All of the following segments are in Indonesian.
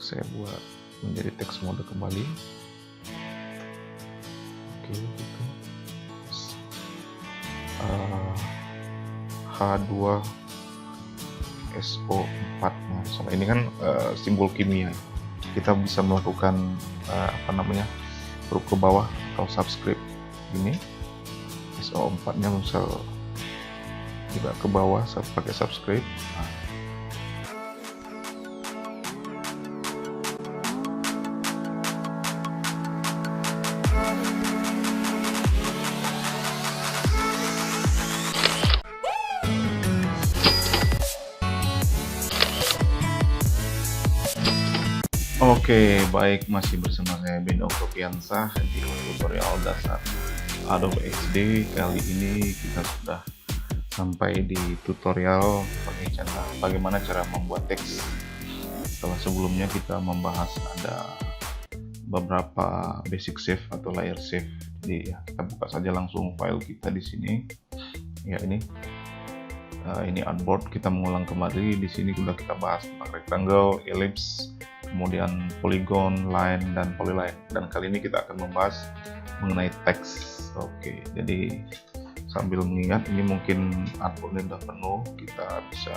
Saya buat menjadi text mode kembali. Oke, gitu. H2 SO4. Nah, soal ini kan simbol kimia. Kita bisa melakukan huruf ke bawah atau subscript ini. SO4-nya misal juga ke bawah pakai subscript. Nah, Oke, baik, masih bersama saya Ben Oktopiansah di tutorial dasar Adobe XD. Kali ini kita sudah sampai di tutorial bagaimana cara membuat teks. Setelah sebelumnya kita membahas ada beberapa basic shape atau layer shape. Jadi kita buka saja langsung file kita di sini. Ya, ini artboard. Kita mengulang kembali. Di sini sudah kita bahas tentang rectangle, ellipse, kemudian polygon, line, dan polyline. Dan kali ini kita akan membahas mengenai teks. Oke, jadi sambil mengingat ini mungkin artboardnya sudah penuh, kita bisa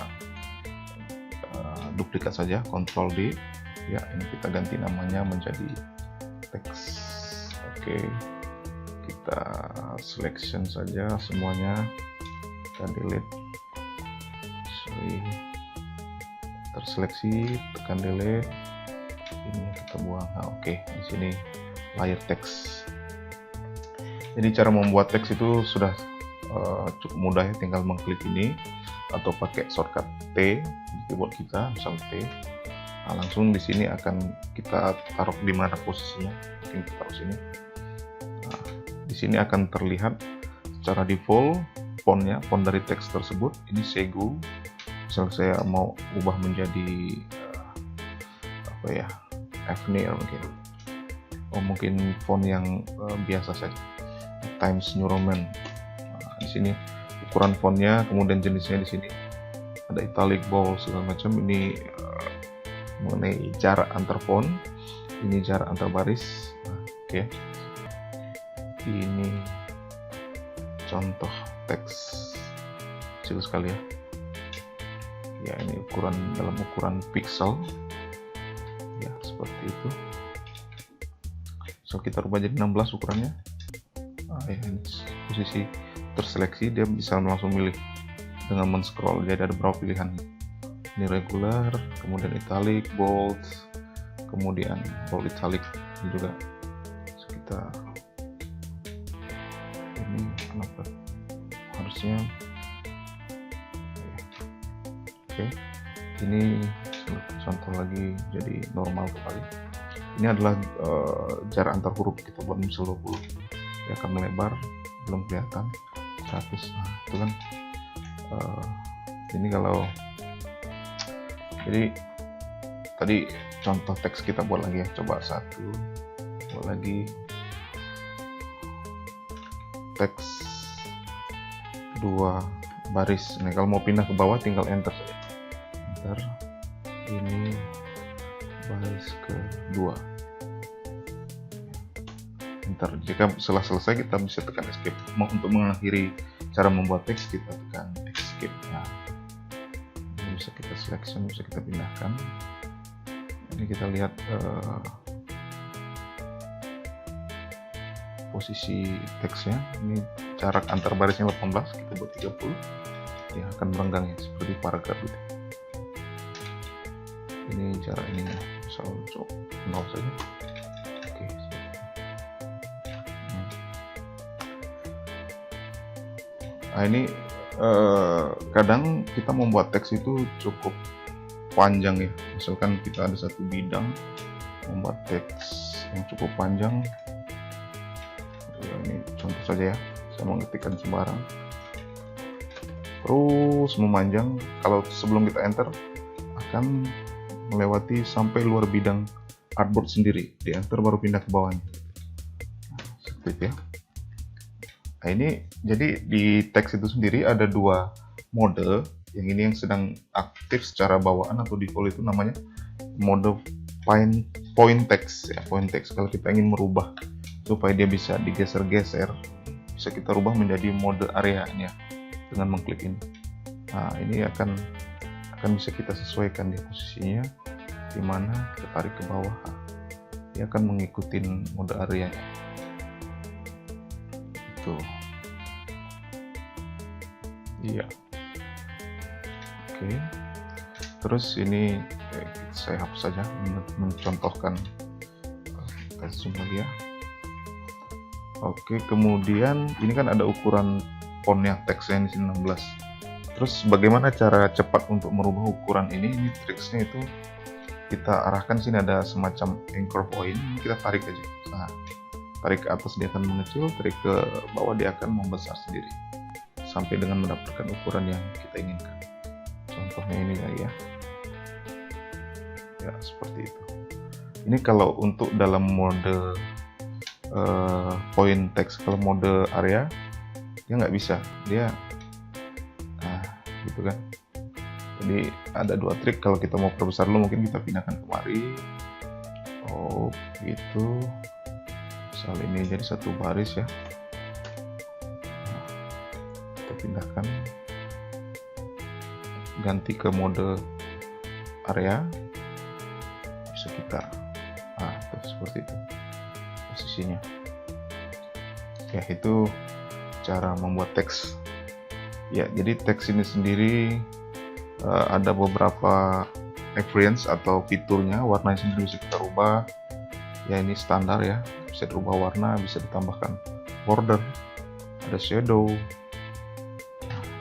duplikat saja, Ctrl D. Ya, ini kita ganti namanya menjadi teks. Oke, kita selection saja semuanya, kita delete. Terseleksi, tekan delete. Ini kita buang. Nah, oke, di sini layer teks. Jadi cara membuat teks itu sudah cukup mudah ya, tinggal mengklik ini atau pakai shortcut T di keyboard kita, misal T. Nah, langsung di sini akan kita taruh di mana posisinya. Mungkin kita taruh sini. Nah, di sini akan terlihat secara default font dari teks tersebut. Ini Segu. Misal saya mau ubah menjadi Fnir mungkin. Mungkin font yang biasa saja, Times New Roman. Nah, di sini ukuran fontnya, kemudian jenisnya di sini ada italic, bold, segala macam. Ini mengenai jarak antar font, ini jarak antar baris. Nah, oke. Ini contoh teks kecil sekali ya. Ya, ini dalam ukuran pixel. Ya, seperti itu. So, kita rubah jadi 16 ukurannya. Ya, ini posisi terseleksi, dia bisa langsung milih dengan men-scroll. Jadi ada beberapa pilihan. Ini regular, kemudian italic, bold, kemudian bold italic. Ini juga kita ini kenapa harusnya oke. Ini contoh lagi jadi normal kembali. Ini adalah jarak antar huruf. Kita buat misal 20, dia akan melebar, belum kelihatan 100. Nah, itu kan ini kalau jadi tadi contoh teks kita buat lagi ya, coba satu, buat lagi teks 2 baris. Nah, kalau mau pindah ke bawah tinggal enter saja. Enter. Ini baris kedua. Enter. Jika setelah selesai kita bisa tekan escape. Untuk mengakhiri cara membuat teks kita tekan escape. Nah, ini bisa kita selection, bisa kita pindahkan. Ini kita lihat posisi teksnya. Ini jarak antar barisnya 18, kita buat 30. Ya, akan merenggang ya, seperti paragraf itu. Ini jarak ininya, misal 0 saja. Oke, nah, ini kadang kita membuat teks itu cukup panjang ya. Misalkan kita ada satu bidang membuat teks yang cukup panjang. Ini contoh saja ya, saya mengetikkan sembarang terus memanjang. Kalau sebelum kita enter akan melewati sampai luar bidang artboard sendiri, di enter baru pindah ke bawahnya. Nah, seperti itu ya. Nah, ini jadi di teks itu sendiri ada 2 mode. Yang ini yang sedang aktif secara bawaan atau default itu namanya mode point text ya, point text. Kalau kita ingin merubah supaya dia bisa digeser-geser, bisa kita rubah menjadi mode area ya dengan mengklik ini. Nah, ini akan bisa kita sesuaikan di posisinya, di mana kita tarik ke bawah, dia akan mengikuti mode area itu. Iya. Oke. Terus ini saya hapus saja mencontohkan, kita zoom lagi ya. Oke, kemudian ini kan ada ukuran fontnya, teksnya ini 16. Terus bagaimana cara cepat untuk merubah ukuran ini? Ini triksnya itu kita arahkan, sini ada semacam anchor point, kita tarik aja. Nah, tarik ke atas dia akan mengecil, tarik ke bawah dia akan membesar sendiri sampai dengan mendapatkan ukuran yang kita inginkan. Contohnya ini ya. Ya, seperti itu. Ini kalau untuk dalam mode point text. Kalau mode area dia nggak bisa, dia gitu kan. Jadi ada dua trik. Kalau kita mau perbesar dulu, mungkin kita pindahkan kemari. Oh gitu, misal ini jadi satu baris ya. Kita pindahkan, ganti ke mode area, bisa kita seperti itu posisinya ya. Itu cara membuat teks ya. Jadi teks ini sendiri ada beberapa experience atau fiturnya. Warnanya sendiri bisa kita rubah ya, ini standar ya, bisa dirubah warna, bisa ditambahkan border, ada shadow,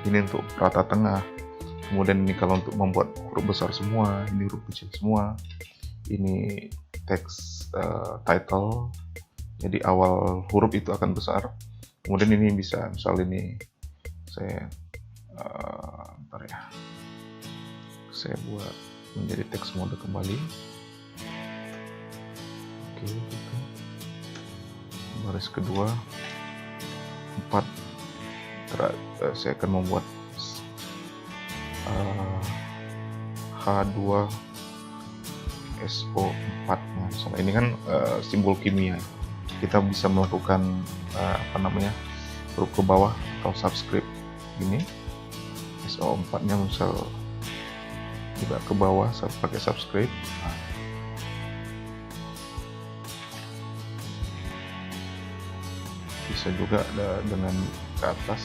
ini untuk rata tengah. Kemudian ini kalau untuk membuat huruf besar semua, ini huruf kecil semua, ini teks title, jadi awal huruf itu akan besar. Kemudian ini bisa, misal ini saya bentar ya, saya buat menjadi teks mode kembali. Oke, gitu. Baris kedua 4, saya akan membuat H2 SO4. Nah, misalnya ini kan simbol kimia, kita bisa melakukan huruf ke bawah atau subscript ini. SO4 nya misal juga ke bawah pakai subscript. Nah, bisa juga dengan ke atas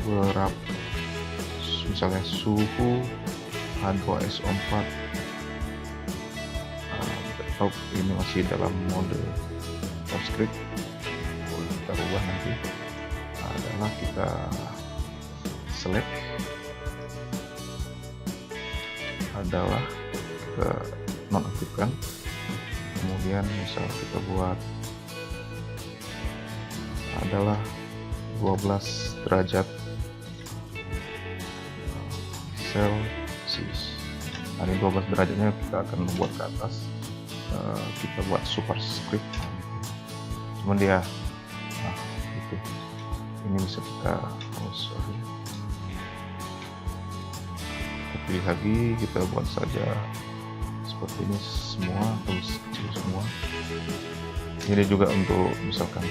berapa, misalnya suhu H2SO4. Atau ini masih dalam mode subscript, kita ubah nanti adalah kita select adalah ke nonaktifkan. Kemudian misal kita buat adalah 12 derajat Celsius. Nah, ini 12 derajatnya kita akan membuat ke atas, kita buat superscript. Cuman dia itu ini bisa kita pilih lagi, kita buat saja seperti ini semua, terus kecil semua. Ini juga untuk misalkan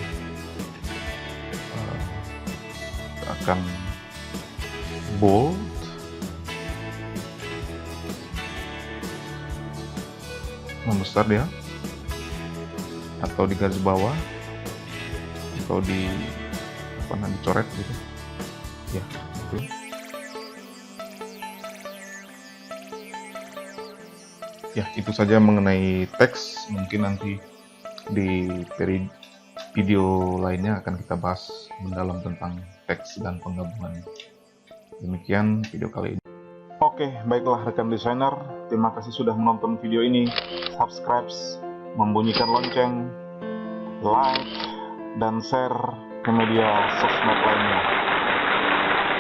akan bold, membesar dia, atau di garis bawah, atau di dicoret gitu ya, gitu. Ya, itu saja mengenai teks. Mungkin nanti di video lainnya akan kita bahas mendalam tentang teks dan penggabungannya. Demikian video kali ini. Oke, baiklah rekan desainer, terima kasih sudah menonton video ini. Subscribe, membunyikan lonceng, like, dan share ke media sosmed lainnya.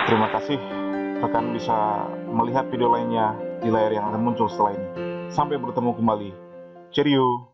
Terima kasih. Rekan bisa melihat video lainnya di layar yang akan muncul setelah ini. Sampai bertemu kembali. Cheerio.